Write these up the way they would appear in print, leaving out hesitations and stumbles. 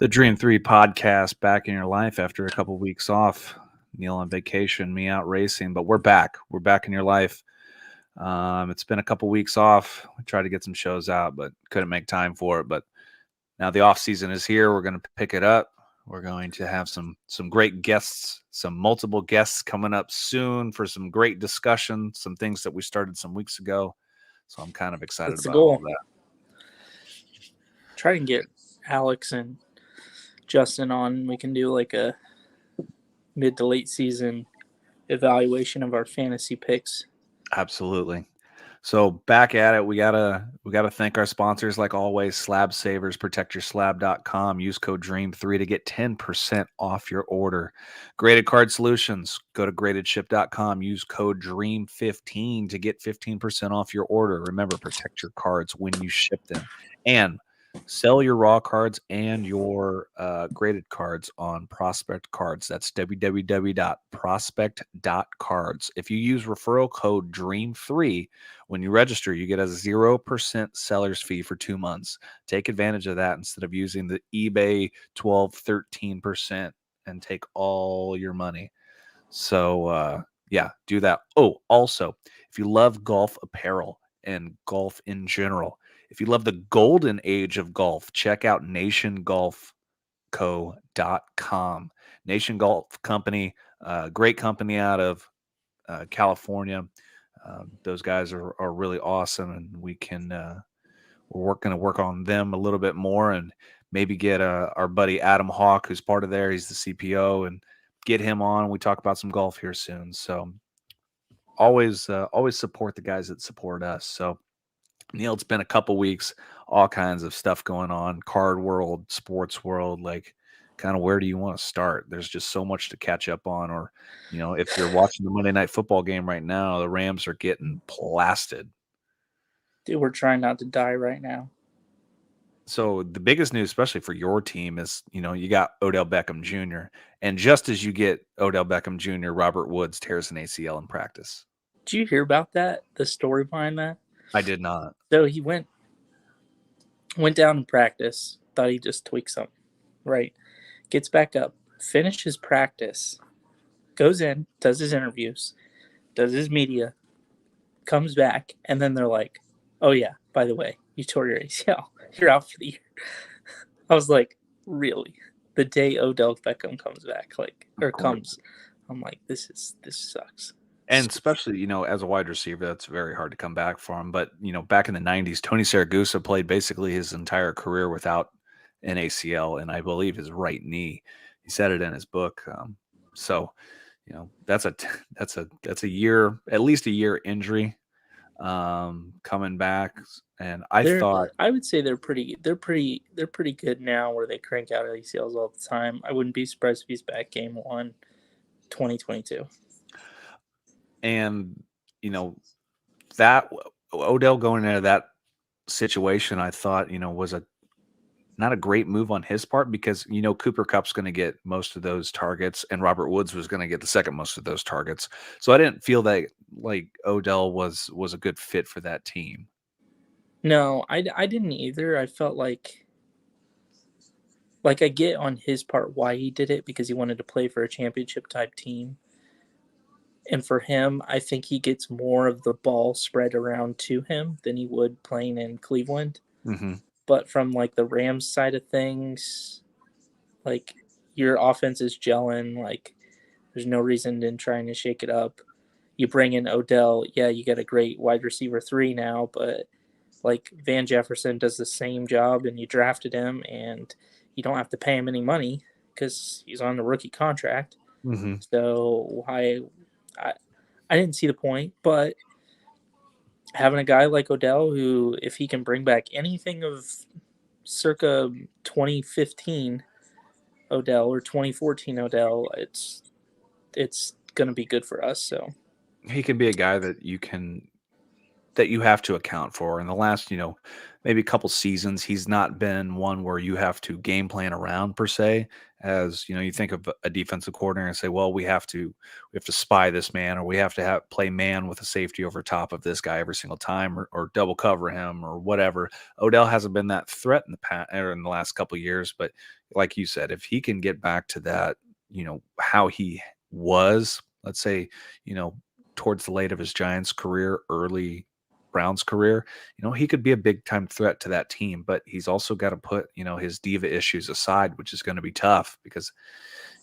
The Dream 3 podcast back in your life after a couple weeks off. Neil on vacation, me out racing, but we're back. We're back in your life. It's been a couple weeks off. We tried to get some shows out, but couldn't make time for it. But now the off season is here. We're going to pick it up. We're going to have some great guests, some multiple guests coming up soon for some great discussion, some things that we started some weeks ago. So I'm kind of excited That's the about all goal. that. Try and get Alex and Justin on. We can do like a mid to late season evaluation of our fantasy picks. Absolutely. So back at it, we gotta thank our sponsors like always. Slab Savers, protectyourslab.com. Use code DREAM3 to get 10% off your order. Graded Card Solutions, go to gradedship.com. Use code DREAM15 to get 15% off your order. Remember, protect your cards when you ship them. And sell your raw cards and your graded cards on Prospect Cards. That's www.prospect.cards. If you use referral code DREAM3 when you register, you get a 0% seller's fee for 2 months. Take advantage of that instead of using the eBay 12, 13% and take all your money. So, yeah, do that. Oh, also, if you love golf apparel and golf in general, if you love the golden age of golf, check out nationgolfco.com. Nation Golf Company, great company out of California. Those guys are really awesome, and we're going to work on them a little bit more, and maybe get our buddy Adam Hawk, who's part of there. He's the CPO, and get him on. We talk about some golf here soon. So always support the guys that support us. So Neil, it's been a couple weeks, all kinds of stuff going on, card world, sports world, like kind of where do you want to start? There's just so much to catch up on. Or, if you're watching the Monday Night Football game right now, the Rams are getting blasted. Dude, we're trying not to die right now. So the biggest news, especially for your team, is, you got Odell Beckham Jr. And just as you get Odell Beckham Jr., Robert Woods tears an ACL in practice. Did you hear about that? The story behind that? I did not. So he went down in practice, thought he just tweaked something, right? Gets back up, finishes practice, goes in, does his interviews, does his media, comes back, and then they're like, "Oh yeah, by the way, you tore your ACL. You're out for the year." I was like, "Really?" The day Odell Beckham comes back, I'm like, "This sucks." And especially, as a wide receiver, that's very hard to come back from. But, back in the 90s, Tony Saragusa played basically his entire career without an ACL, and I believe his right knee. He said it in his book. So, that's a year, at least a year injury coming back. And I would say they're pretty good now, where they crank out ACLs all the time. I wouldn't be surprised if he's back game 1, 2022. And, that Odell going into that situation, I thought, was not a great move on his part, because, Cooper Kupp's going to get most of those targets and Robert Woods was going to get the second most of those targets. So I didn't feel that like Odell was a good fit for that team. No, I didn't either. I felt like I get on his part why he did it, because he wanted to play for a championship type team. And for him, I think he gets more of the ball spread around to him than he would playing in Cleveland. Mm-hmm. But from like the Rams side of things, like your offense is gelling. Like there's no reason in trying to shake it up. You bring in Odell, yeah, you got a great wide receiver 3 now, but like Van Jefferson does the same job, and you drafted him, and you don't have to pay him any money because he's on the rookie contract. Mm-hmm. So I didn't see the point, but having a guy like Odell, who, if he can bring back anything of circa 2015 Odell or 2014 Odell, it's going to be good for us. So He can be a guy that you can that you have to account for. In the last, maybe a couple seasons, he's not been one where you have to game plan around per se. As you think of a defensive coordinator and say, well, we have to spy this man, or we have to play man with a safety over top of this guy every single time, or double cover him, or whatever. Odell hasn't been that threat in the past or in the last couple of years, but like you said, if he can get back to that, how he was, let's say, you know, towards the late of his Giants career, early Browns career, he could be a big time threat to that team, but he's also got to put, his diva issues aside, which is going to be tough because,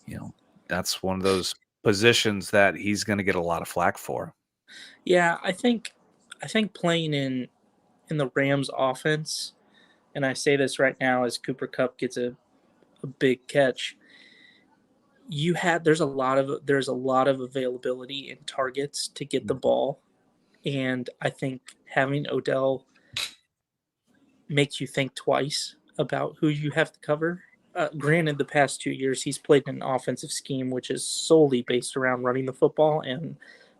you know, that's one of those positions that he's going to get a lot of flack for. Yeah, I think playing in the Rams offense, and I say this right now as Cooper Cup gets a big catch, there's a lot of availability in targets to get the ball. And I think having Odell makes you think twice about who you have to cover. Granted, the past 2 years he's played in an offensive scheme which is solely based around running the football and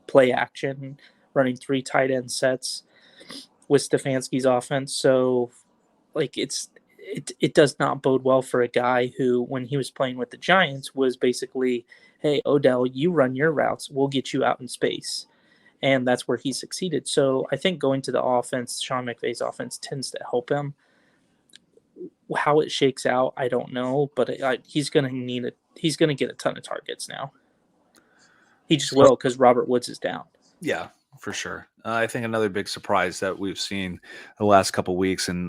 play action, running three tight end sets with Stefanski's offense. So, like, it does not bode well for a guy who, when he was playing with the Giants, was basically, "Hey, Odell, you run your routes, we'll get you out in space." And that's where he succeeded. So I think going to the offense, Sean McVay's offense, tends to help him. How it shakes out, I don't know, but he's going to need it. He's going to get a ton of targets now. He just will, because Robert Woods is down. Yeah, for sure. I think another big surprise that we've seen the last couple of weeks, and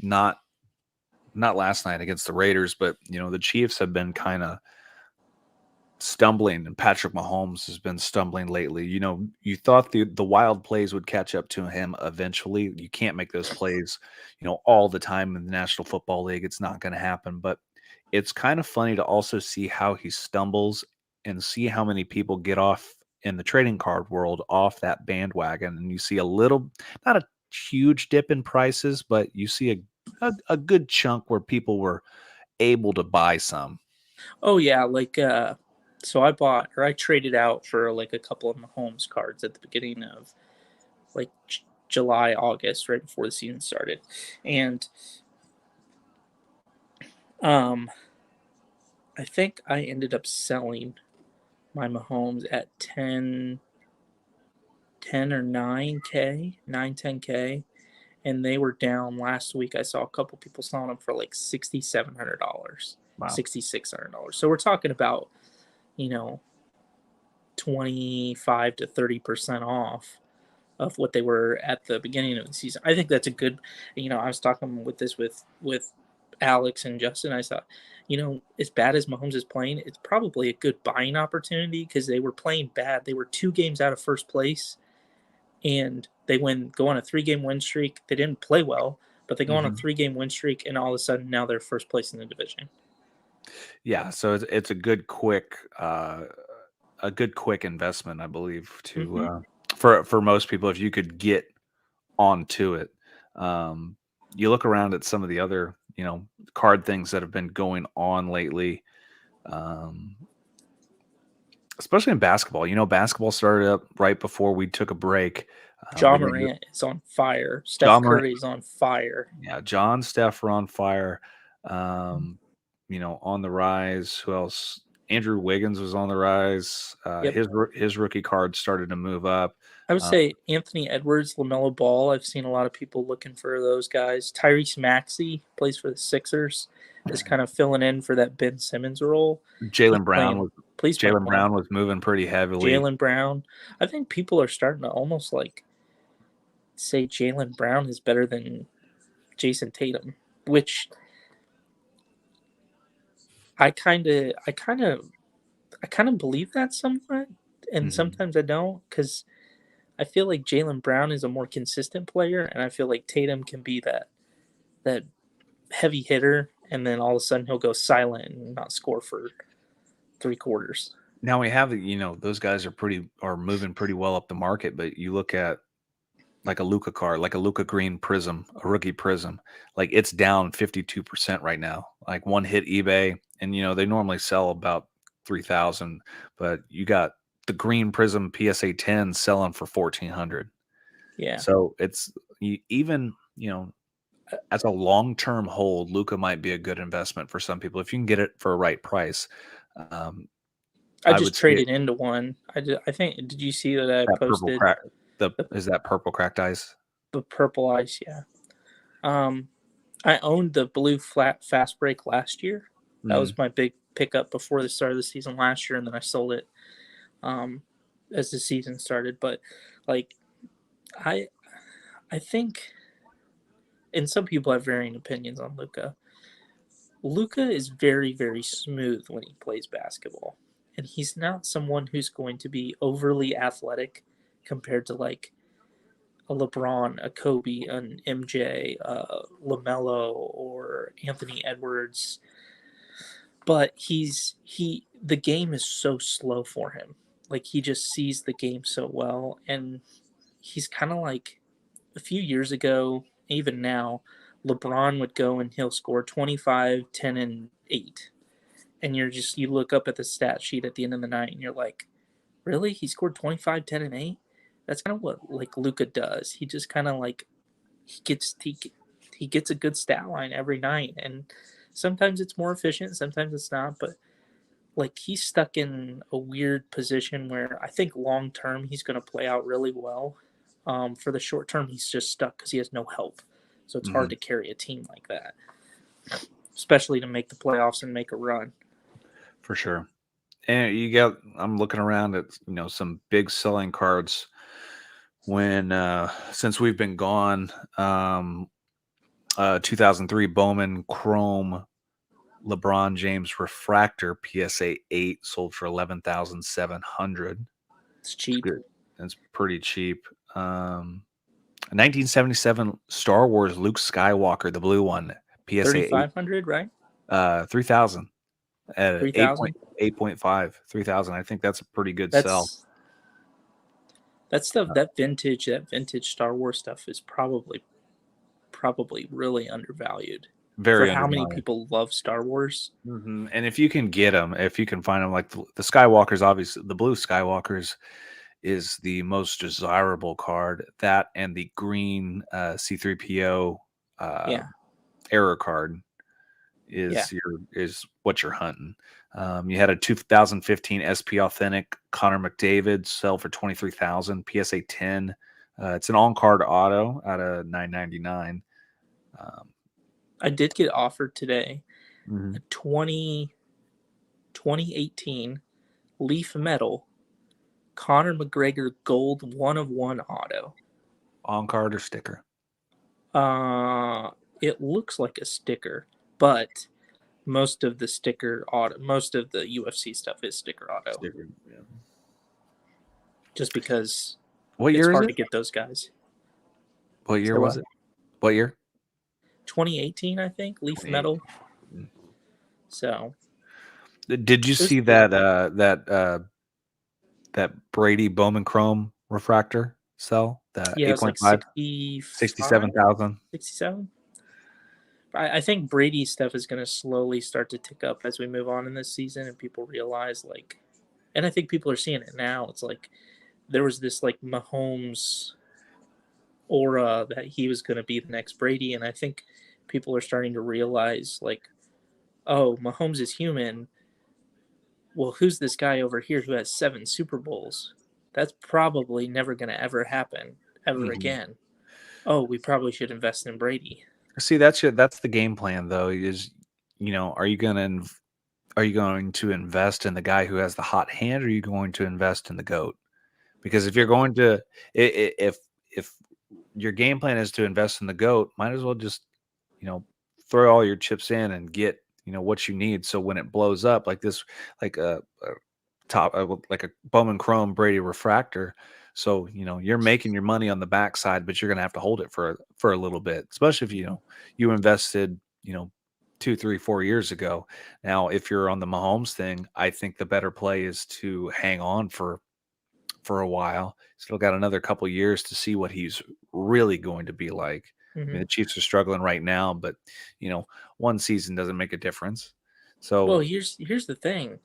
not last night against the Raiders, but the Chiefs have been kind of stumbling, and Patrick Mahomes has been stumbling lately. You thought the wild plays would catch up to him eventually. You can't make those plays, all the time in the National Football League. It's not going to happen, but it's kind of funny to also see how he stumbles and see how many people get off in the trading card world off that bandwagon. And you see a little, not a huge dip in prices, but you see a good chunk where people were able to buy some. Oh yeah, so I traded out for like a couple of Mahomes cards at the beginning of like July, August, right before the season started, and I think I ended up selling my Mahomes at 10 or 9K, 10K, and they were down last week. I saw a couple people selling them for like $6,700, Wow. $6,600. So we're talking about, 25 to 30% off of what they were at the beginning of the season. I think that's a good, I was talking with Alex and Justin. I thought, as bad as Mahomes is playing, it's probably a good buying opportunity because they were playing bad. They were 2 games out of first place, and they go on a 3-game win streak. They didn't play well, but they go on a 3-game win streak, and all of a sudden now they're first place in the division. Yeah, so it's a good quick investment, I believe, to for most people if you could get onto it. You look around at some of the other card things that have been going on lately, especially in basketball. Basketball started up right before we took a break. Ja Morant is on fire. Steph Curry is on fire. Yeah, John, Steph are on fire. On the rise. Who else? Andrew Wiggins was on the rise. Yep. His rookie card started to move up. I would say Anthony Edwards, LaMelo Ball. I've seen a lot of people looking for those guys. Tyrese Maxey plays for the Sixers, is kind of filling in for that Ben Simmons role. Jaylen Brown was moving pretty heavily. Jaylen Brown. I think people are starting to almost like say Jaylen Brown is better than Jason Tatum, which I kind of believe that somewhat, and sometimes I don't, because I feel like Jaylen Brown is a more consistent player, and I feel like Tatum can be that heavy hitter, and then all of a sudden he'll go silent and not score for 3 quarters. Now we have those guys are moving pretty well up the market, but you look at like a Luka card, like a Luka Green Prism, a rookie Prism, like it's down 52% right now. Like one hit eBay, and they normally sell about 3,000, but you got the Green Prism PSA 10 selling for 1,400. Yeah. So it's even, as a long-term hold, Luca might be a good investment for some people if you can get it for a right price. Um, I I just would say traded into one. I think, did you see that I that purple posted crack. the, Is that purple cracked ice? the purple ice? Yeah. Um, I owned the blue flat fast break last year. That Mm, was my big pickup before the start of the season last year, and then I sold it um, as the season started. But like, I I think, and some people have varying opinions on Luca. Luca is very, very smooth when he plays basketball. And he's not someone who's going to be overly athletic compared to like a LeBron, a Kobe, an MJ, LaMelo, or Anthony Edwards. But the game is so slow for him. Like he just sees the game so well. And he's kind of like a few years ago, even now, LeBron would go and he'll score 25, 10, and 8. And you look up at the stat sheet at the end of the night and you're like, really? He scored 25, 10, and 8? That's kind of what like Luca does. He just kind of like he gets he, he gets a good stat line every night, and sometimes it's more efficient, sometimes it's not, but like he's stuck in a weird position where I think long term he's going to play out really well. For the short term, he's just stuck because he has no help. So it's hard mhm, to carry a team like that, especially to make the playoffs and make a run. for sure. And I'm looking around at some big selling cards when since we've been gone. 2003 Bowman Chrome LeBron James Refractor PSA 8 sold for 11,700. It's It's cheap. good. That's pretty cheap. 1977 Star Wars Luke Skywalker, the blue one, PSA 8, 3,500, right? 3,000 at 3,000. 8.5, 3,000. I think that's a pretty good sell. That's stuff that vintage Star Wars stuff is probably really undervalued for Very how many undervalued. people love Star Wars. And if you can get them, if you can find them, like the Skywalkers, obviously the blue Skywalkers is the most desirable card. That and the green C3PO uh, Yeah, error card yeah. is what you're hunting. You had a 2015 SP Authentic Connor McDavid sell for 23,000 PSA 10. It's an on card auto out of 999. Um, I did get offered today a mhm. 2018 Leaf Metal Conor McGregor Gold 1 of 1 auto. On card or sticker. Uh, it looks like a sticker, but most of the UFC stuff is sticker auto, Sticker. Yeah. just because What it's year is hard it? to get those guys. What year So was it? What year? 2018, I think, Leaf 28. Metal. So Did you it was see cool. that Brady Bowman Chrome refractor sell? The Yeah, it was like 8.5, 65, 67,000. 67. I think Brady's stuff is going to slowly start to tick up as we move on in this season and people realize, like, and I think people are seeing it now. It's like there was this, like, Mahomes aura that he was going to be the next Brady. And I think people are starting to realize, like, oh, Mahomes is human. Well, who's this guy over here who has 7 Super Bowls? That's probably never going to ever happen ever Mhm. again. Oh, we probably should invest in Brady. See, that's the game plan though. Is are you going to invest in the guy who has the hot hand, or are you going to invest in the goat? Because if you're going to if your game plan is to invest in the goat, might as well just you know throw all your chips in and get what you need. So when it blows up like this, like a top like a Bowman Chrome Brady refractor. So you're making your money on the backside, but you're gonna have to hold it for a little bit, especially if you invested 2, 3, 4 years ago. Now, if you're on the Mahomes thing, I think the better play is to hang on for a while. Still got another couple years to see what he's really going to be like. I mean, Mm-hmm. the Chiefs are struggling right now, but one season doesn't make a difference. Well, So here's the thing.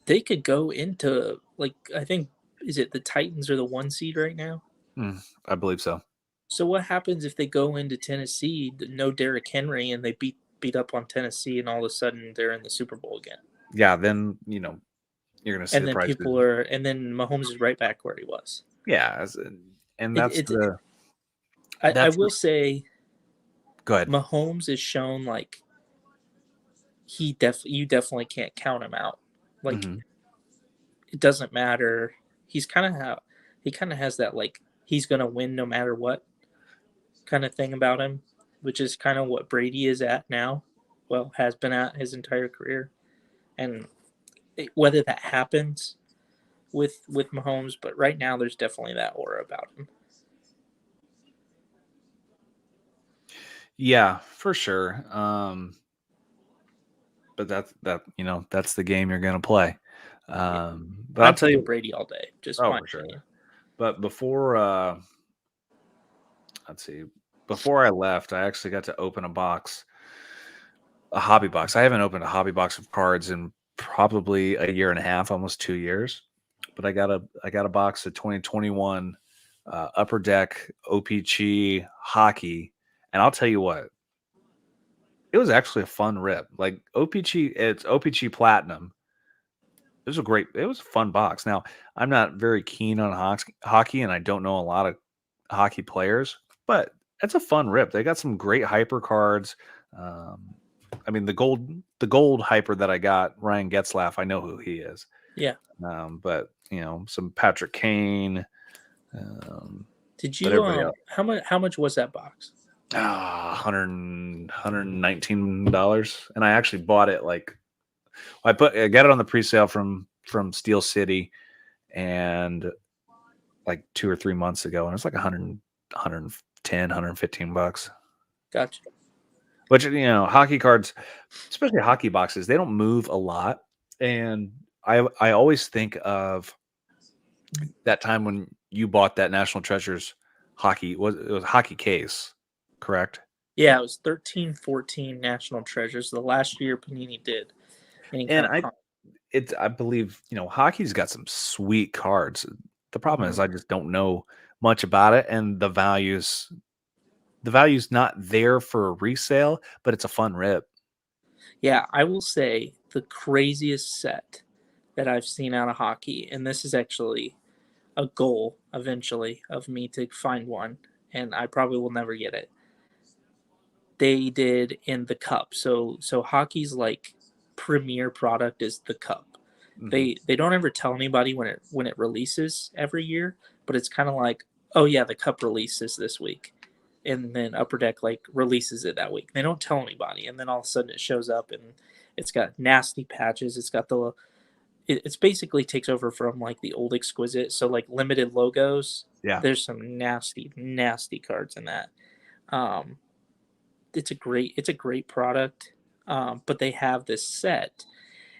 They could go into, like, I think, is it the Titans are the 1 seed right now? I believe so. So what happens if they go into Tennessee, no Derrick Henry, and they beat up on Tennessee, and all of a sudden they're in the Super Bowl again? Yeah, then you're going to see And the then prices. and then Mahomes is right back where he was. Yeah, and It, that's it the I that's will say good. Mahomes is shown like you definitely can't count him out. Like Hmm. it doesn't matter. He kind of has that like he's gonna win no matter what kind of thing about him, which is kind of what Brady is at now. Well, has been at his entire career, and whether that happens with Mahomes, but right now there's definitely that aura about him. Yeah, for sure. But that's the game you're going to play. But I'll I'm tell taking you, Brady all day. Just oh, my for sure. opinion. But before, let's see, before I left, I actually got to open a hobby box. I haven't opened a hobby box of cards in probably a year and a half, almost 2 years. But I got a box of 2021 Upper Deck OPG hockey, and I'll tell you what, it was actually a fun rip. Like OPG, it's OPG Platinum. It was a fun box. Now, I'm not very keen on hockey, and I don't know a lot of hockey players, but it's a fun rip. They got some great hyper cards. Um, I mean, the gold hyper that I got, Ryan Getzlaff, I know who he is. Yeah. But some Patrick Kane, um, Did but you everybody else, how much was that box? 119, and I actually bought it like I got it on the pre-sale from Steel City, and like 2 or 3 months ago, and it's like 110, $115. Gotcha. Which hockey cards, especially hockey boxes, they don't move a lot, and I always think of that time when you bought that National Treasures it was hockey case, correct? Yeah, it was 13-14 National Treasures. The last year Panini did any And kind of comp. I believe hockey's got some sweet cards. The problem Mhm. is I just don't know much about it, and the value's not there for resale, but it's a fun rip. Yeah, I will say the craziest set that I've seen out of hockey, and this is actually a goal eventually of me to find one, and I probably will never get it. They did in the cup. So hockey's like premier product is the cup. Mhm. They don't ever tell anybody when it releases every year, but it's kind of like, oh yeah, the cup releases this week, and then Upper Deck like releases it that week. They don't tell anybody, and then all of a sudden it shows up and it's got nasty patches. It's got it's basically takes over from like the old Exquisite. So like limited logos. Yeah. There's some nasty cards in that. Um, it's a great product, but they have this set,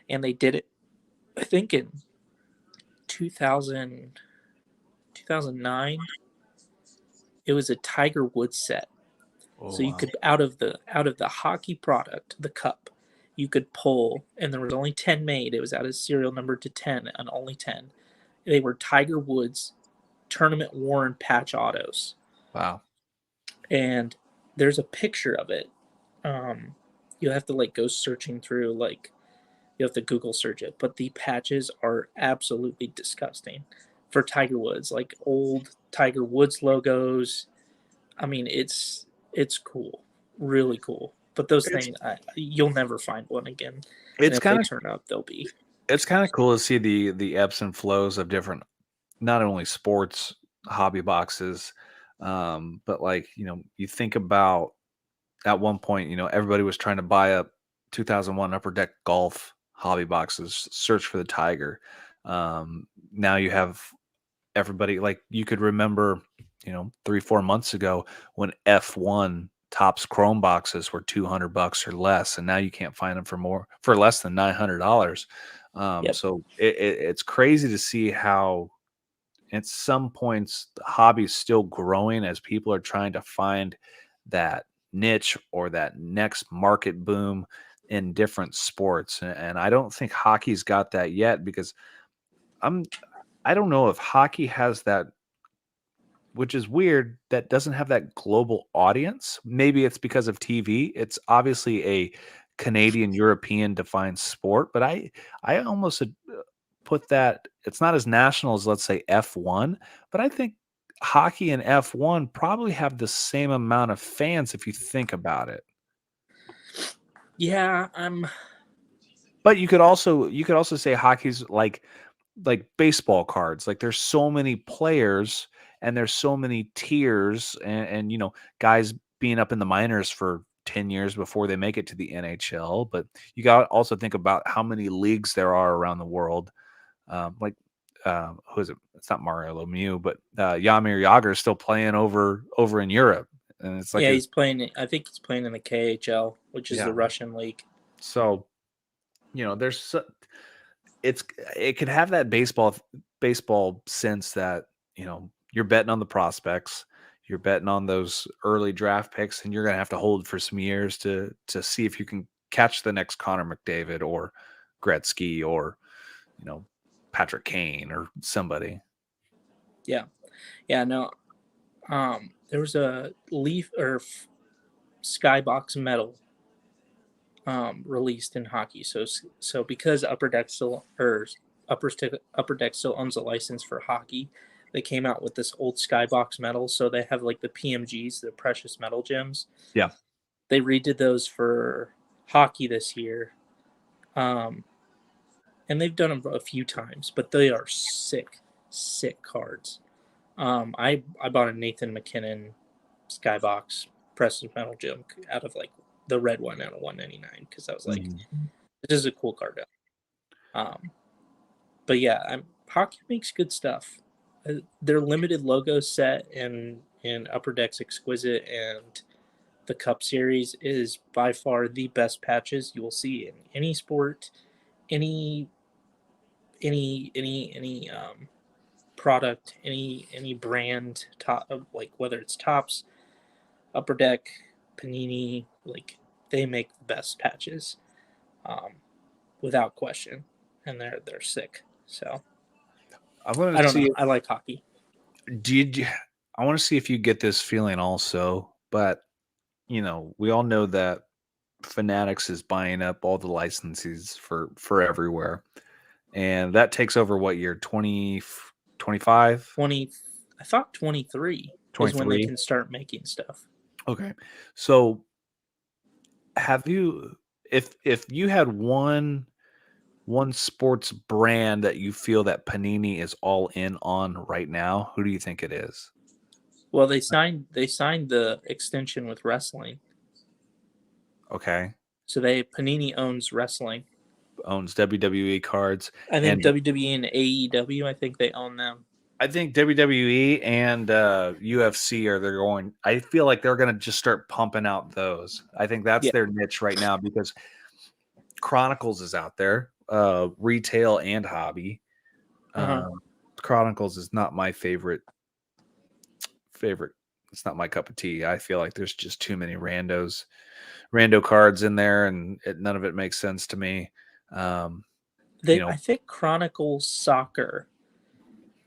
and they did it. I think in 2000, 2009, it was a Tiger Woods set. Oh So you wow. could out of the hockey product, the cup, you could pull, and there was only 10 made. It was out of serial number to 10, and only 10. They were Tiger Woods tournament worn patch autos, Wow. and there's a picture of it. Um, you'll have to like go searching through like you have to Google search it, but the patches are absolutely disgusting for Tiger Woods, like old Tiger Woods logos. I mean, it's cool, really cool. But those It's things, you'll never find one again. And it's if they kind of turn up, they'll be. it's kind of cool to see the ebbs and flows of different, not only sports hobby boxes, but like you think about at one point, everybody was trying to buy up 2001 Upper Deck golf hobby boxes, search for the Tiger. Now you have everybody, like you could remember, 3 4 months ago when F1 tops Chrome boxes were $200 or less, and now you can't find them for less than $900. Yep. So it's crazy to see how at some points the hobby is still growing as people are trying to find that niche or that next market boom in different sports. And I don't think hockey's got that yet, because I'm I don't know if hockey has that which is weird, that doesn't have that global audience. Maybe it's because of TV. It's obviously a Canadian European defined sport, but I almost put that it's not as national as, let's say, F1, but I think hockey and F1 probably have the same amount of fans if you think about it. Yeah, I'm. But you could also say hockey's like baseball cards. Like there's so many players and there's so many tiers and guys being up in the minors for 10 years before they make it to the NHL. But you got to also think about how many leagues there are around the world. Like who is it? It's not Mario Lemieux, but Yamir Yager is still playing over in Europe, and it's like Yeah, he's playing. I think he's playing in the KHL, which is yeah. the Russian league. So it could have that baseball sense that you're betting on the prospects, you're betting on those early draft picks, and you're gonna have to hold for some years to see if you can catch the next Connor McDavid or Gretzky or Patrick Kane or somebody. Yeah, yeah. No, there was a Leaf or Skybox medal released in hockey. So because Upper Deck still or Upper Deck still owns a license for hockey, they came out with this old Skybox medal. So they have like the PMGs, the precious metal gems. Yeah. They redid those for hockey this year, and they've done them a few times, but they are sick cards. I bought a Nathan McKinnon Skybox precious metal gem out of like the red one out of 199 because I was like, this is a cool card. But yeah, hockey makes good stuff. Their limited logo set in Upper Deck's Exquisite and the Cup Series is by far the best patches you will see in any sport, any product, any brand, top like whether it's Tops, Upper Deck, Panini, like they make the best patches, um, without question, and they're sick. So I want I to don't see know. I like hockey. did I want to see if you get this feeling also, but we all know that Fanatics is buying up all the licenses for everywhere. And that takes over what year? 2025, 20, I thought 23 is when they 23. can start making stuff. Okay. So have you if you had one sports brand that you feel that Panini is all in on right now, who do you think it is? Well, they signed the extension with wrestling, Okay. so they Panini owns wrestling. Owns WWE cards. I think And WWE and AEW. I think they own them. I think WWE and UFC they're going. I feel like they're going to just start pumping out those. I think that's Yeah. their niche right now because Chronicles is out there, retail and hobby. Uh-huh. Chronicles is not my favorite. It's not my cup of tea. I feel like there's just too many rando cards in there, and none of it makes sense to me. I think Chronicles Soccer,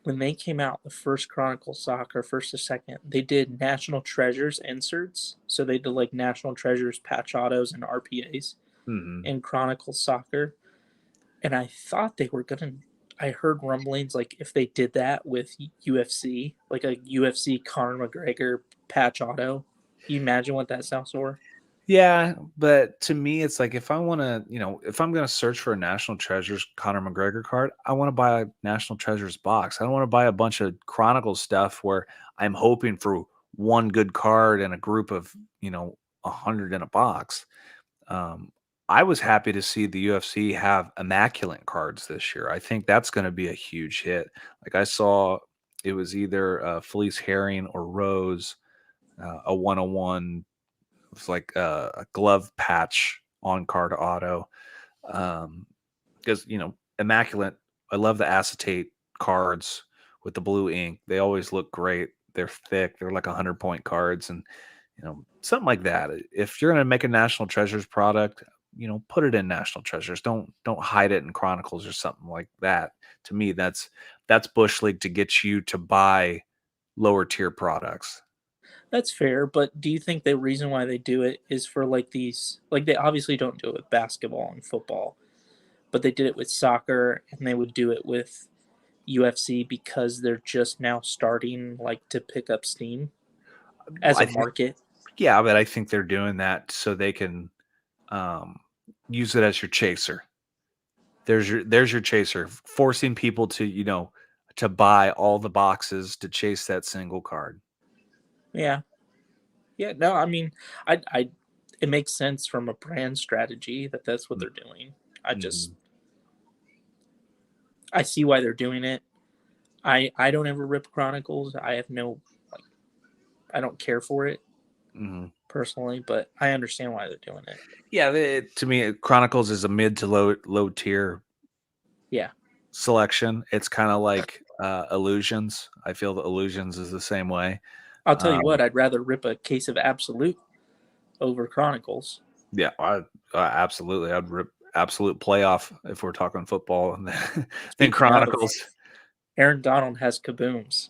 when they came out, the first Chronicles Soccer, first or second, they did National Treasures inserts. So they did like National Treasures patch autos and RPAs in Chronicles Soccer. And I thought they were gonna. I heard rumblings like if they did that with UFC, like a UFC Conor McGregor patch auto, you imagine what that sounds for? Yeah, but to me, it's like if I want to, if I'm going to search for a National Treasures Conor McGregor card, I want to buy a National Treasures box. I don't want to buy a bunch of Chronicles stuff where I'm hoping for one good card and a group of, 100 in a box. Um, I was happy to see the UFC have immaculate cards this year. I think that's going to be a huge hit. Like I saw it was either Felice Herring or Rose, a 101 it's like a glove patch on card auto. Because immaculate. I love the acetate cards with the blue ink. They always look great. They're thick. They're like 100-point cards, and something like that. If you're gonna make a National Treasures product, put it in National Treasures. Don't hide it in Chronicles or something like that. To me, that's Bush League to get you to buy lower tier products. That's fair, but do you think the reason why they do it is for like these, like they obviously don't do it with basketball and football, but they did it with soccer and they would do it with UFC because they're just now starting like to pick up steam as I a think, market? yeah, but I think they're doing that so they can um, use it as your chaser. There's your chaser, forcing people to to buy all the boxes to chase that single card. Yeah. Yeah, no, I mean, I it makes sense from a brand strategy that that's what they're doing. I just Mm-hmm. I see why they're doing it. I don't ever rip Chronicles. I have no like I don't care for it Mm-hmm. personally, but I understand why they're doing it. Yeah, to me, Chronicles is a mid to low tier Yeah. selection. It's kind of like Illusions. I feel that Illusions is the same way. I'll tell you Um, what, I'd rather rip a case of Absolute over Chronicles. yeah, absolutely. I'd rip Absolute Playoff if we're talking football, and then Speaking of, Chronicles. Aaron Donald has kabooms.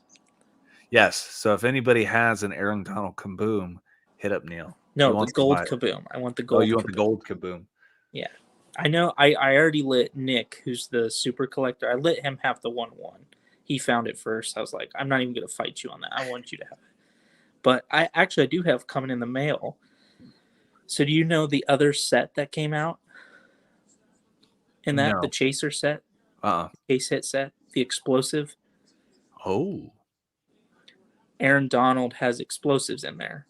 Yes. So if anybody has an Aaron Donald Kaboom, hit up Neil. He No, the wants to buy gold it. kaboom. I want the Oh, gold you want the kaboom. gold Kaboom? Yeah. I know I already lit Nick, who's the super collector. I let him have the 1/1. He found it first. I was like, I'm not even gonna fight you on that. I want you to have it. But I do have coming in the mail. So do you know the other set that came out in that? The No. chaser set, Uh-uh. case hit set, the explosive. Oh. Aaron Donald has explosives in there.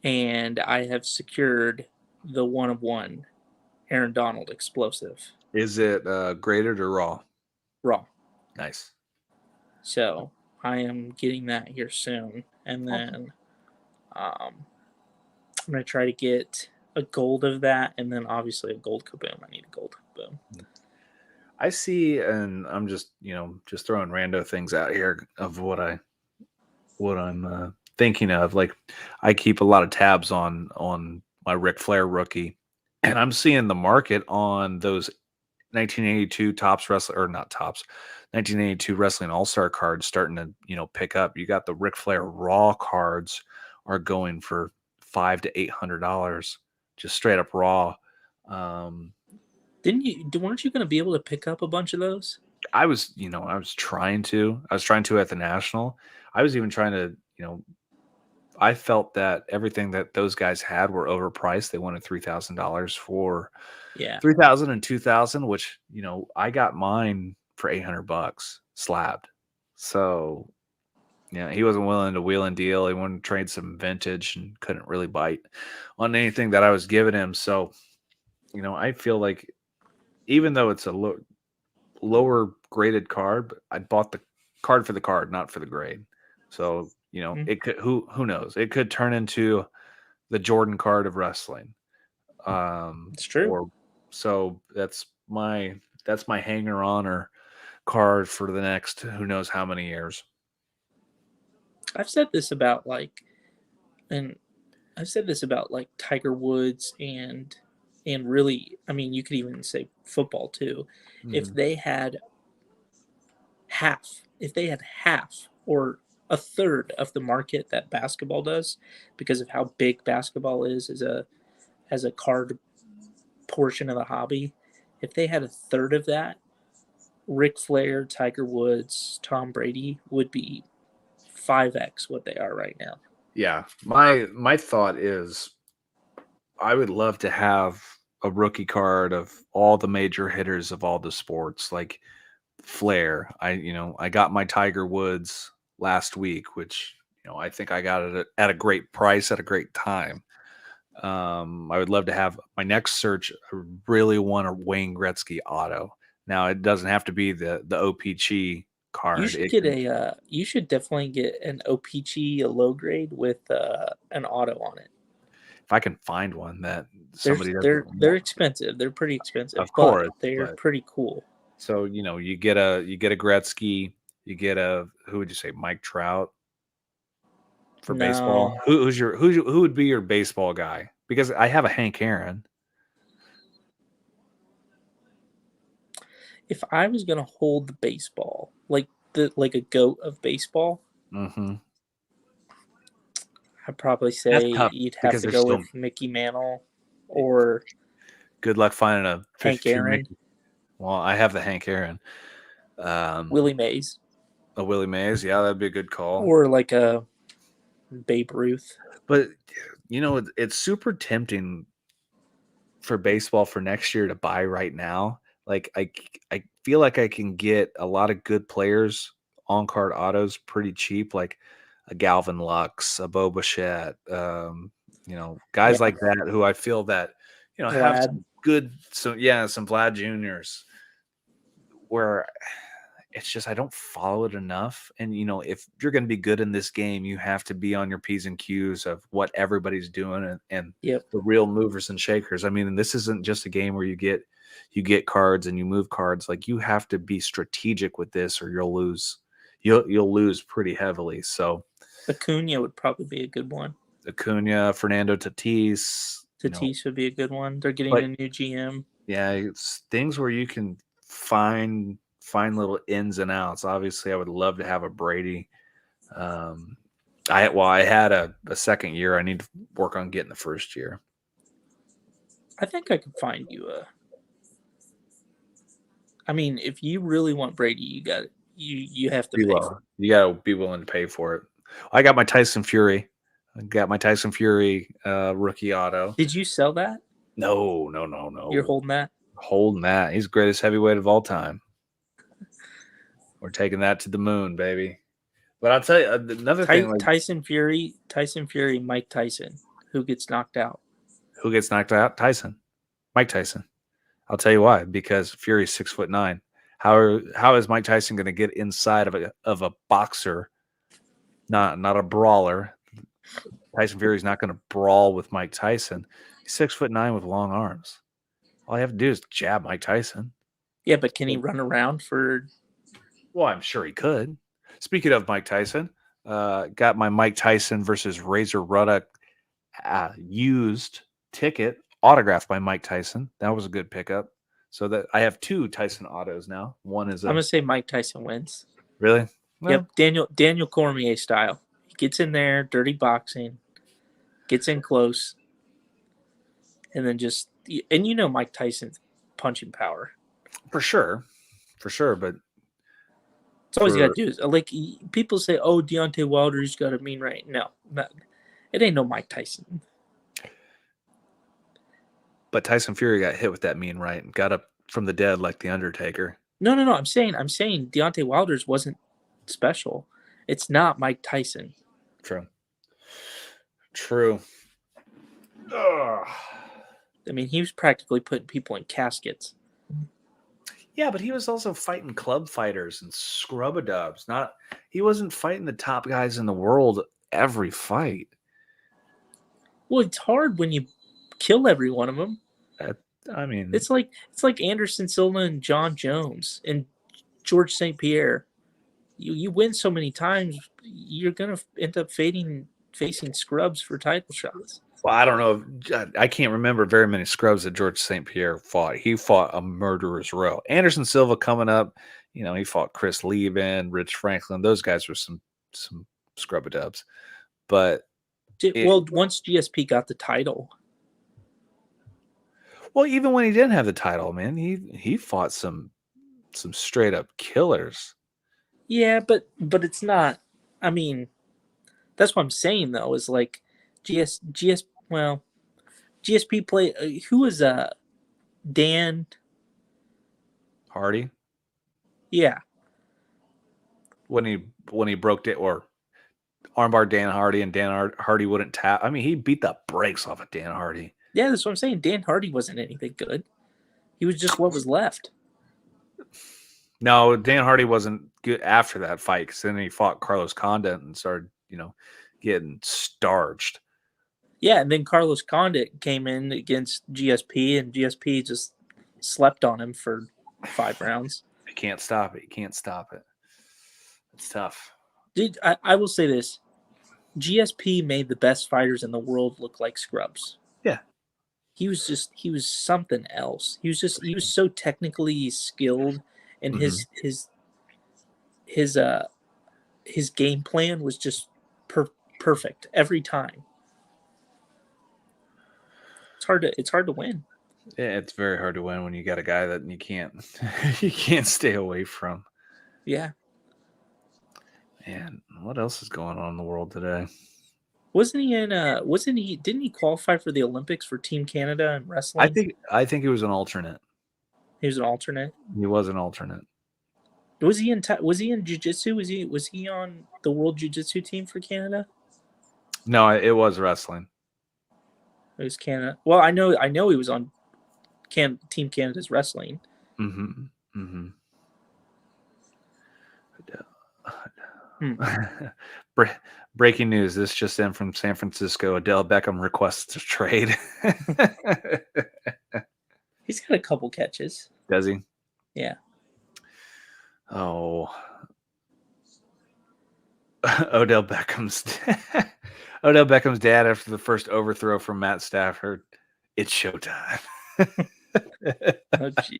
And I have secured the 1/1 Aaron Donald explosive Is it graded or raw? raw. Nice. So I am getting that here soon. And Awesome. then I'm going to try to get a gold of that. And then obviously a gold kaboom. I need a gold kaboom. I see, and I'm just just throwing rando things out here of what I'm thinking of. Like, I keep a lot of tabs on my Ric Flair rookie, and I'm seeing the market on those 1982 tops wrestling, or not tops, 1982 wrestling all star cards starting to pick up. You got the Ric Flair raw cards are going for $500 to $800, just straight up raw. Um, Didn't you? Weren't you going to be able to pick up a bunch of those? I was trying to at the national. I was even trying to, I felt that everything that those guys had were overpriced. They wanted $3,000 for Yeah. 3,000 and 2,000, which, I got mine for $800 slabbed. So, yeah, he wasn't willing to wheel and deal. He wanted to trade some vintage and couldn't really bite on anything that I was giving him. So, I feel like even though it's a lower graded card, but I bought the card for the card, not for the grade. So, Mm, it could, who knows? It could turn into the Jordan card of wrestling. it's true. Or so that's my hanger on or card for the next who knows how many years. I've said this about and I've said this about like Tiger Woods and really, I mean, you could even say football too. If Mhm. they had if they had half or a third of the market that basketball does, because of how big basketball is as a card portion of the hobby, if they had a third of that, Ric Flair, Tiger Woods, Tom Brady would be 5x what they are right now. Yeah. My thought is I would love to have a rookie card of all the major hitters of all the sports, like Flair. I got my Tiger Woods last week, which I think I got it at a great price at a great time. I would love to have my next search. I really want a Wayne Gretzky auto. Now it doesn't have to be the OPG You card. should It get can, you should definitely get an OPG, a low grade with an auto on it. if I can find one that They're somebody doesn't they're want, expensive. They're pretty expensive, of but course. they're But pretty cool. so you get a Gretzky, you get a who would you say Mike Trout for No, baseball? Who would be your baseball guy? Because I have a Hank Aaron. if I was gonna hold the baseball, like a goat of baseball, Mm-hmm. I'd probably That's say tough you'd have because to there's go still with Mickey Mantle or good luck finding a Hank 52 Aaron, Mickey. Well, I have the Hank Aaron. Willie Mays, A Willie Mays. Yeah, that'd be a good call. or like a Babe Ruth. But, it's super tempting for baseball for next year to buy right now. Like, I feel like I can get a lot of good players on card autos pretty cheap, like a Galvin Lux, a Bo Bichette, guys Yeah. like that who I feel that, have Vlad. some some Vlad Juniors where it's just I don't follow it enough. And if you're going to be good in this game, you have to be on your P's and Q's of what everybody's doing and Yep. the real movers and shakers. I mean, this isn't just a game where you get cards and you move cards. Like you have to be strategic with this, or you'll lose. You'll lose pretty heavily. So Acuna would probably be a good one. Acuna, Fernando Tatis, Tatis would be a good one. They're getting but a new GM. yeah, it's things where you can find little ins and outs. Obviously, I would love to have a Brady. I had a second year. I need to work on getting the first year. I think I could find you a. I mean, if you really want Brady, you have to pay. You got to be willing to pay for it. I got my Tyson Fury. Rookie auto. Did you sell that? No. You're holding that? Holding that. He's the greatest heavyweight of all time. We're taking that to the moon, baby. But I'll tell you another thing. Like, Tyson Fury, Mike Tyson. Who gets knocked out? Who gets knocked out? Tyson. Mike Tyson. I'll tell you why. Because Fury's 6'9". How is Mike Tyson going to get inside of a boxer? Not a brawler. Tyson Fury's not going to brawl with Mike Tyson. He's 6'9" with long arms. All you have to do is jab Mike Tyson. Yeah, but can he run around for? Well, I'm sure he could. Speaking of Mike Tyson, got my Mike Tyson versus Razor Ruddock used ticket autographed by Mike Tyson. That was a good pickup. So that I have two Tyson autos now. One is I'm gonna say Mike Tyson wins. Really? Well, yep, Daniel Cormier style. He gets in there, dirty boxing, gets in close, and then Mike Tyson's punching power. For sure, but it's always you got to do is like people say, "Oh, Deontay Wilder's got a mean right." No, it ain't no Mike Tyson. But Tyson Fury got hit with that mean right and got up from the dead like the Undertaker. No. I'm saying Deontay Wilder's wasn't special. It's not Mike Tyson. True. Ugh. I mean, he was practically putting people in caskets. Yeah, but he was also fighting club fighters and scrub-a-dubs. He wasn't fighting the top guys in the world every fight. Well, it's hard when you kill every one of them. I mean, it's like Anderson Silva and John Jones and George St. Pierre. You win so many times, you're gonna end up facing scrubs for title shots. Well, I don't know. I can't remember very many scrubs that George St. Pierre fought. He fought a murderer's row. Anderson Silva coming up, he fought Chris Lieben, Rich Franklin. Those guys were some scrub-a-dubs. But once GSP got the title. Well, even when he didn't have the title, man, he fought some straight up killers. Yeah, but it's not. I mean, that's what I'm saying though. Is like GSP play. Who was Dan Hardy? Yeah. When he broke it or armbar Dan Hardy and Dan Hardy wouldn't tap. I mean, he beat the brakes off of Dan Hardy. Yeah, that's what I'm saying. Dan Hardy wasn't anything good. He was just what was left. No, Dan Hardy wasn't good after that fight because then he fought Carlos Condit and started, getting starched. Yeah, and then Carlos Condit came in against GSP, and GSP just slept on him for 5 rounds. You can't stop it. It's tough. Dude, I will say this. GSP made the best fighters in the world look like scrubs. Yeah. He was something else. He was so technically skilled, and his his game plan was just perfect every time. It's hard to win. Yeah, it's very hard to win when you got a guy that you can't stay away from. Yeah. And what else is going on in the world today? Didn't he qualify for the Olympics for Team Canada in wrestling? I think he was an alternate. He was an alternate. He was an alternate. Was he in jiu-jitsu? Was he on the world jiu-jitsu team for Canada? No, it was wrestling. It was Canada. Well, I know he was on Team Canada's wrestling. Mm-hmm. Mm-hmm. Breaking news. This just in from San Francisco. Odell Beckham requests to trade. He's got a couple catches. Does he? Yeah. Oh. Odell Beckham's dad after the first overthrow from Matt Stafford. It's showtime. Oh, gee.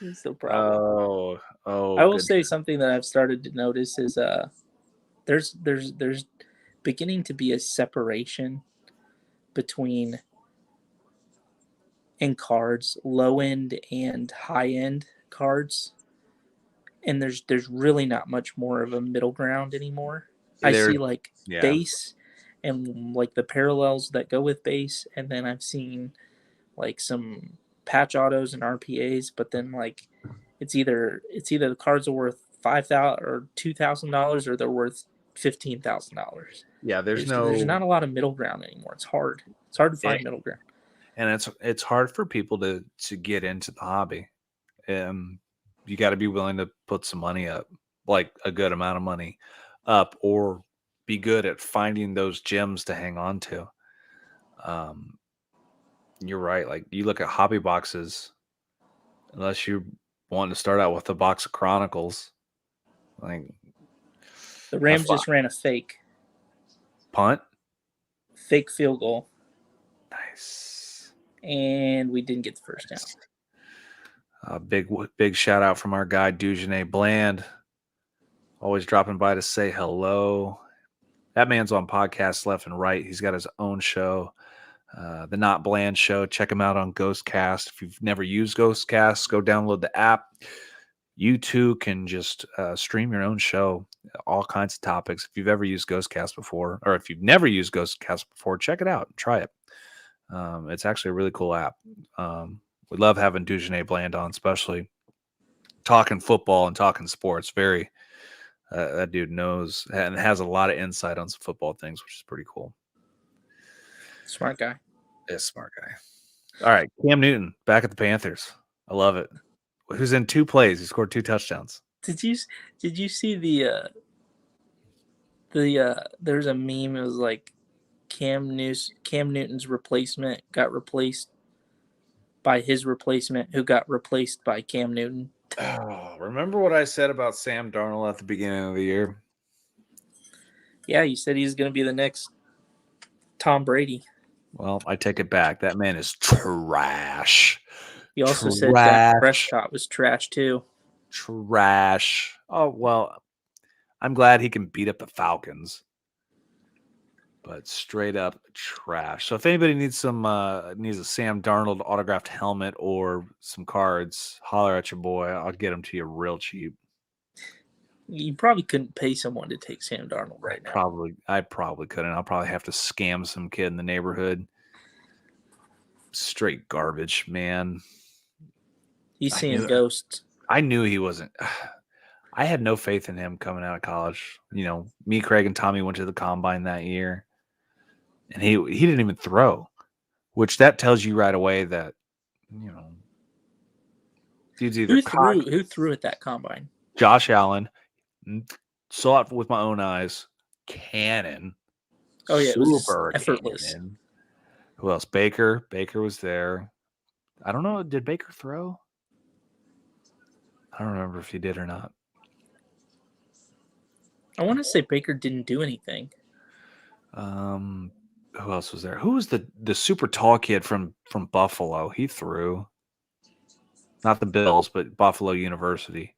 That's the problem. Oh. I will say something that I've started to notice is there's beginning to be a separation between in cards, low end and high end cards. And there's really not much more of a middle ground anymore. I see like base and like the parallels that go with base, and then I've seen like some patch autos and RPAs, but then like it's either the cards are worth $5,000 or $2,000 or they're worth $15,000. Yeah, there's not a lot of middle ground anymore. It's hard. It's hard to find middle ground. And it's hard for people to get into the hobby. You got to be willing to put some money up, like a good amount of money up, or be good at finding those gems to hang on to. You're right. Like you look at hobby boxes, unless you want to start out with a box of Chronicles, like the Rams just ran a fake punt, fake field goal. Nice. And we didn't get the first down. Big shout out from our guy Dujanay Bland, always dropping by to say hello. That man's on podcasts left and right. He's got his own show, the Not Bland Show. Check him out on Ghostcast. If you've never used Ghostcast, go download the app. You too can just stream your own show, all kinds of topics. If you've ever used Ghostcast before, or if you've never used Ghostcast before, check it out. Try it. It's actually a really cool app. We love having Dujanay Bland on, especially talking football and talking sports. Very, that dude knows and has a lot of insight on some football things, which is pretty cool. Smart guy. Yeah, smart guy. All right, Cam Newton back at the Panthers. I love it. Who's in 2 plays? He scored 2 touchdowns. Did you see the there's a meme. It was like Cam Newton's replacement got replaced by his replacement, who got replaced by Cam Newton. Oh, remember what I said about Sam Darnold at the beginning of the year? Yeah, you said he's going to be the next Tom Brady. Well, I take it back. That man is trash. You also said Dak Prescott was trash too. Trash. Oh, well, I'm glad he can beat up the Falcons. But straight up trash. So if anybody needs a Sam Darnold autographed helmet or some cards, holler at your boy. I'll get them to you real cheap. You probably couldn't pay someone to take Sam Darnold right now. I probably couldn't. I'll probably have to scam some kid in the neighborhood. Straight garbage, man. He's seeing ghosts. I knew he wasn't. I had no faith in him coming out of college. You know, me, Craig, and Tommy went to the combine that year. And he didn't even throw, which that tells you right away that, you know, dude's either who threw at that combine? Josh Allen. Saw it with my own eyes. Cannon. Oh yeah, super effortless. Cannon. Who else? Baker. Baker was there. I don't know. Did Baker throw? I don't remember if he did or not. I want to say Baker didn't do anything. Who else was there? Who was the super tall kid from Buffalo? He threw. Not the Bills, but Buffalo University.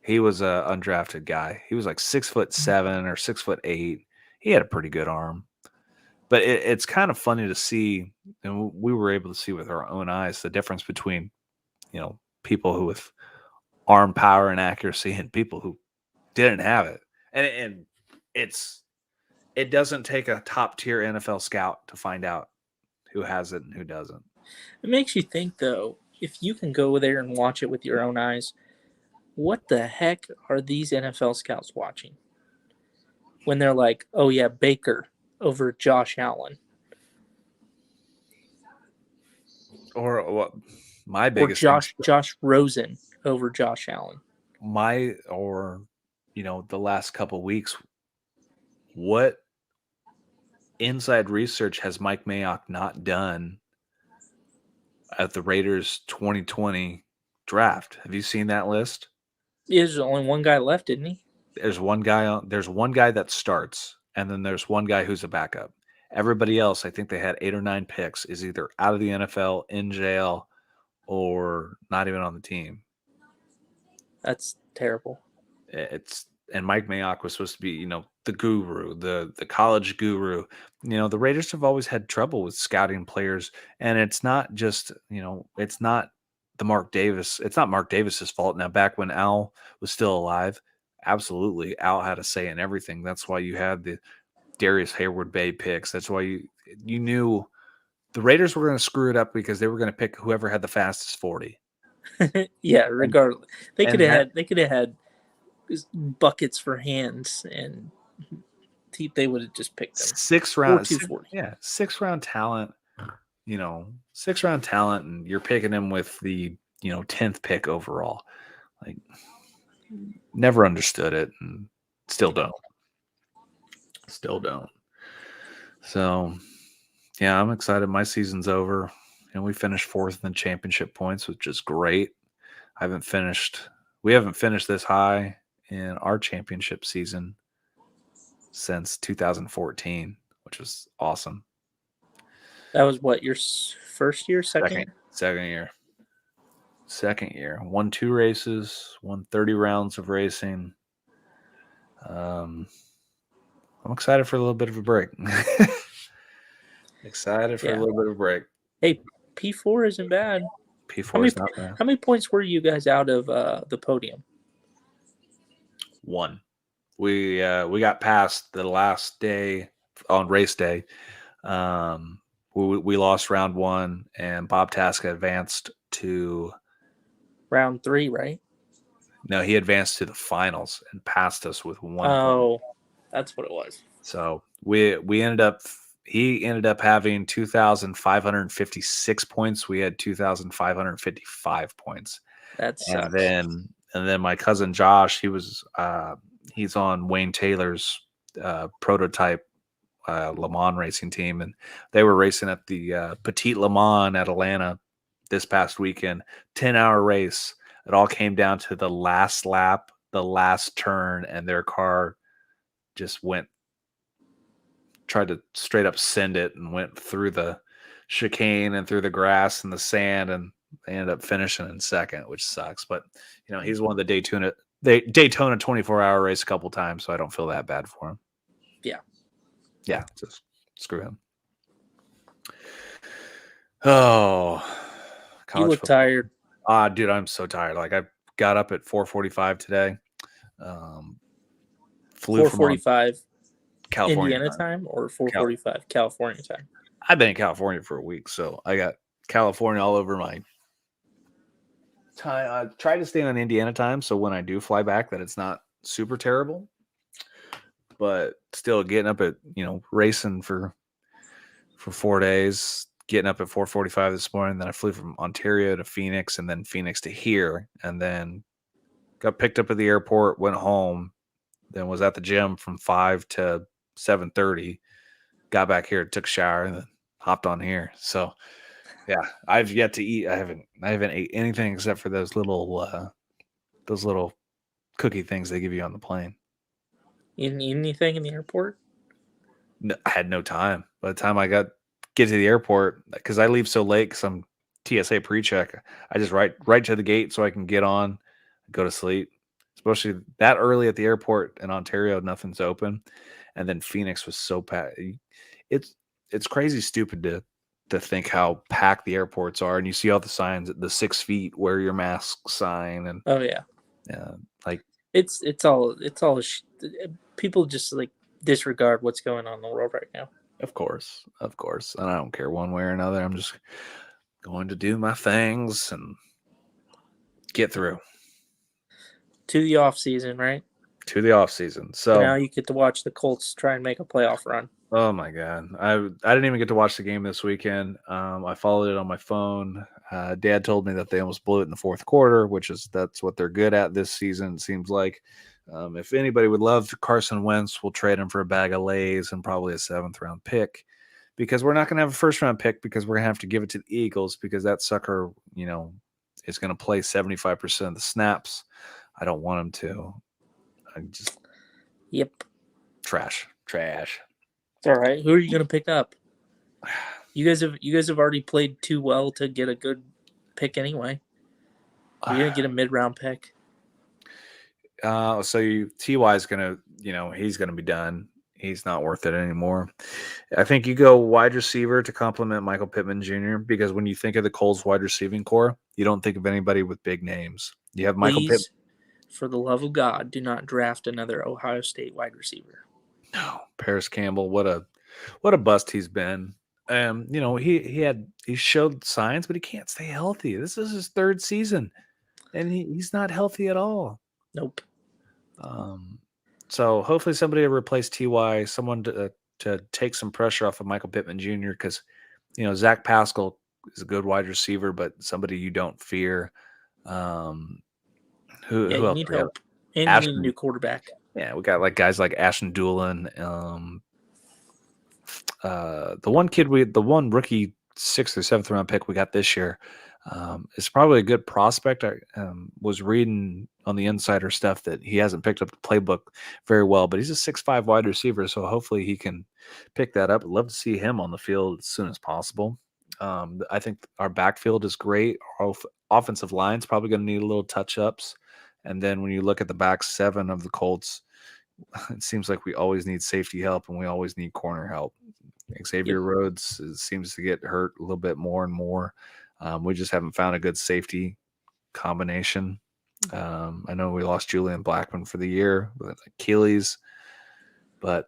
He was a undrafted guy. He was like 6'7" or 6'8". He had a pretty good arm. But it's kind of funny to see, and we were able to see with our own eyes the difference between, people who with arm power and accuracy and people who didn't have it. And it doesn't take a top tier NFL scout to find out who has it and who doesn't. It makes you think, though, if you can go there and watch it with your own eyes, what the heck are these NFL scouts watching? When they're like, oh yeah, Baker over Josh Allen. Or what my Or biggest Josh Rosen over Josh Allen. The last couple weeks, what inside research has Mike Mayock not done at the Raiders 2020 draft? Have you seen that list? There's only one guy left, isn't he? There's one guy that starts, and then there's one guy who's a backup. Everybody else, I think they had 8 or 9 picks, is either out of the NFL, in jail, or not even on the team. That's terrible. And Mike Mayock was supposed to be, the guru, the college guru. The Raiders have always had trouble with scouting players, and it's not just, it's not Mark Davis's fault. Now, back when Al was still alive, absolutely, Al had a say in everything. That's why you had the Darius Hayward-Bay picks. That's why you knew the Raiders were going to screw it up because they were going to pick whoever had the fastest 40. Yeah, regardless, they could have had buckets for hands, and they would have just picked them. 6 round, 6 round talent. 6 round talent, and you're picking him with the 10th pick overall. Like, never understood it, and still don't. So, yeah, I'm excited. My season's over, and we finished 4th in the championship points, which is great. We haven't finished this high in our championship season since 2014, which was awesome. That was what, your first year, second year? Second year. Won 2 races, won 30 rounds of racing. I'm excited for a little bit of a break. Hey, P4 isn't bad. P4 is not bad. How many points were you guys out of the podium? 1. We got past the last day on race day. We lost round 1, and Bob Tasca advanced to round 3, right? No, he advanced to the finals and passed us with 1 point. That's what it was. So he ended up having 2,556 points. We had 2,555 points. That sucks. And then my cousin Josh, he's on Wayne Taylor's prototype Le Mans racing team, and they were racing at the Petit Le Mans at Atlanta this past weekend. 10-hour race. It all came down to the last lap, the last turn, and their car just tried to straight up send it and went through the chicane and through the grass and the sand, and they ended up finishing in second, which sucks. But he's won the Daytona 24-hour race a couple times, so I don't feel that bad for him. Yeah, just screw him. Oh, you look tired. Dude, I'm so tired. Like, I got up at 4:45 today. Flew 4:45 California Indiana time or 4:45 California time? I've been in California for a week, so I got California all over my time. I try to stay on Indiana time, so when I do fly back, that it's not super terrible. But still, getting up at racing for 4 days, getting up at 4:45 this morning. Then I flew from Ontario to Phoenix, and then Phoenix to here, and then got picked up at the airport, went home, then was at the gym from 5 to 7:30. Got back here, took a shower, and then hopped on here. So, yeah, I've yet to eat. I haven't ate anything except for those little cookie things they give you on the plane. You didn't eat anything in the airport? No, I had no time. By the time I get to the airport, because I leave so late because I'm TSA pre-check, I just right to the gate so I can get on, go to sleep. especially that early at the airport in Ontario. Nothing's open, and then Phoenix was so packed. It's crazy stupid to think how packed the airports are, and you see all the signs, the 6 feet, wear your mask sign, and Oh yeah, like it's all people just like disregard what's going on in the world right now. of course, and I don't care one way or another. I'm just going to do my things and get through To the off season, right? to the off season. So So now you get to watch the Colts try and make a playoff run. oh my god, I didn't even get to watch the game this weekend. I followed it on my phone. Dad told me that they almost blew it in the fourth quarter, that's what they're good at this season. It seems like. If anybody would love Carson Wentz, we'll trade him for a bag of Lays and probably a 7th-round pick, because we're not going to have a 1st-round pick, because we're going to have to give it to the Eagles, because that sucker, is going to play 75% of the snaps. I don't want him to. I just Yep. trash. It's all right. Who are you going to pick up? You guys have already played too well to get a good pick anyway. You're going to get a mid-round pick. So Ty is gonna, he's gonna be done. He's not worth it anymore. I think you go wide receiver to complement Michael Pittman Jr., because when you think of the Colts wide receiving core, you don't think of anybody with big names. You have Michael Pittman. For the love of God, do not draft another Ohio State wide receiver. No, Paris Campbell, what a bust he's been. He showed signs, but he can't stay healthy. This is his 3rd season, and he's not healthy at all. Nope. So hopefully somebody will replace Ty, someone to take some pressure off of Michael Pittman Jr., because Zach Pascal is a good wide receiver, but somebody you don't fear. Who you else? Need help, and you need a new quarterback. Yeah, we got like guys like Ashton Doolin. The one rookie 6th or 7th round pick we got this year. Is probably a good prospect. I was reading on the insider stuff that he hasn't picked up the playbook very well, but he's a 6'5" wide receiver, so hopefully he can pick that up. I'd love to see him on the field as soon as possible. I think our backfield is great. Our offensive line's probably going to need a little touch-ups. And then when you look at the back 7 of the Colts, it seems like we always need safety help and we always need corner help. Xavier Rhodes seems to get hurt a little bit more and more. We just haven't found a good safety combination. I know we lost Julian Blackman for the year with Achilles, but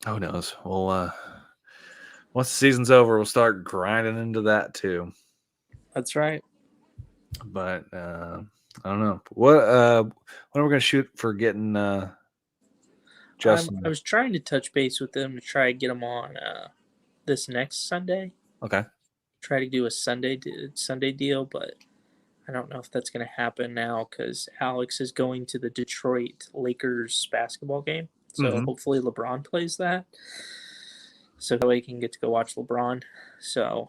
who knows? We'll once the season's over, we'll start grinding into that too. That's right. But I don't know when are we going to shoot for getting Justin. I was trying to touch base with them to try to get them on this next Sunday. Okay. Try to do a Sunday deal, but I don't know if that's going to happen now because Alex is going to the Detroit Lakers basketball game. So hopefully LeBron plays that. So that way he can get to go watch LeBron. So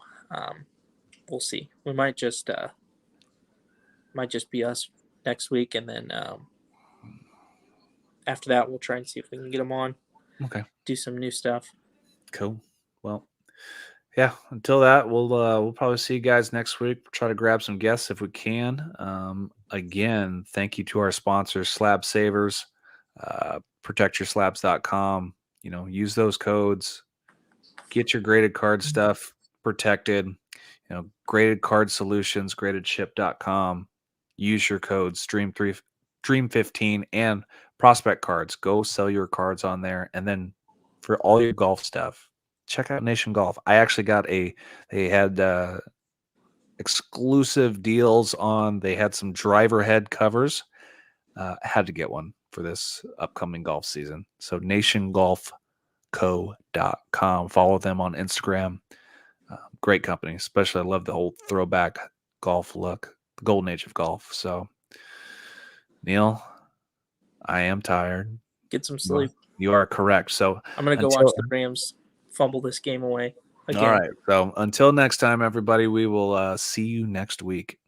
we'll see. We might just be us next week, and then after that we'll try and see if we can get him on. Okay. Do some new stuff. Cool. Well, yeah, until that, we'll probably see you guys next week. We'll try to grab some guests if we can. Again, thank you to our sponsors, Slab Savers, protectyourslabs.com. Use those codes. Get your graded card stuff protected. Graded Card Solutions, gradedship.com. Use your codes, Dream15 and Prospect Cards. Go sell your cards on there. And then for all your golf stuff, check out Nation Golf. I actually got they had exclusive deals on, they had some driver head covers. Had to get one for this upcoming golf season. So nationgolfco.com. Follow them on Instagram. Great company. Especially I love the whole throwback golf look, the golden age of golf. So Neil, I am tired. Get some sleep. You are correct. So I'm going to go watch the Rams fumble this game away again. All right. So until next time, everybody, we will see you next week.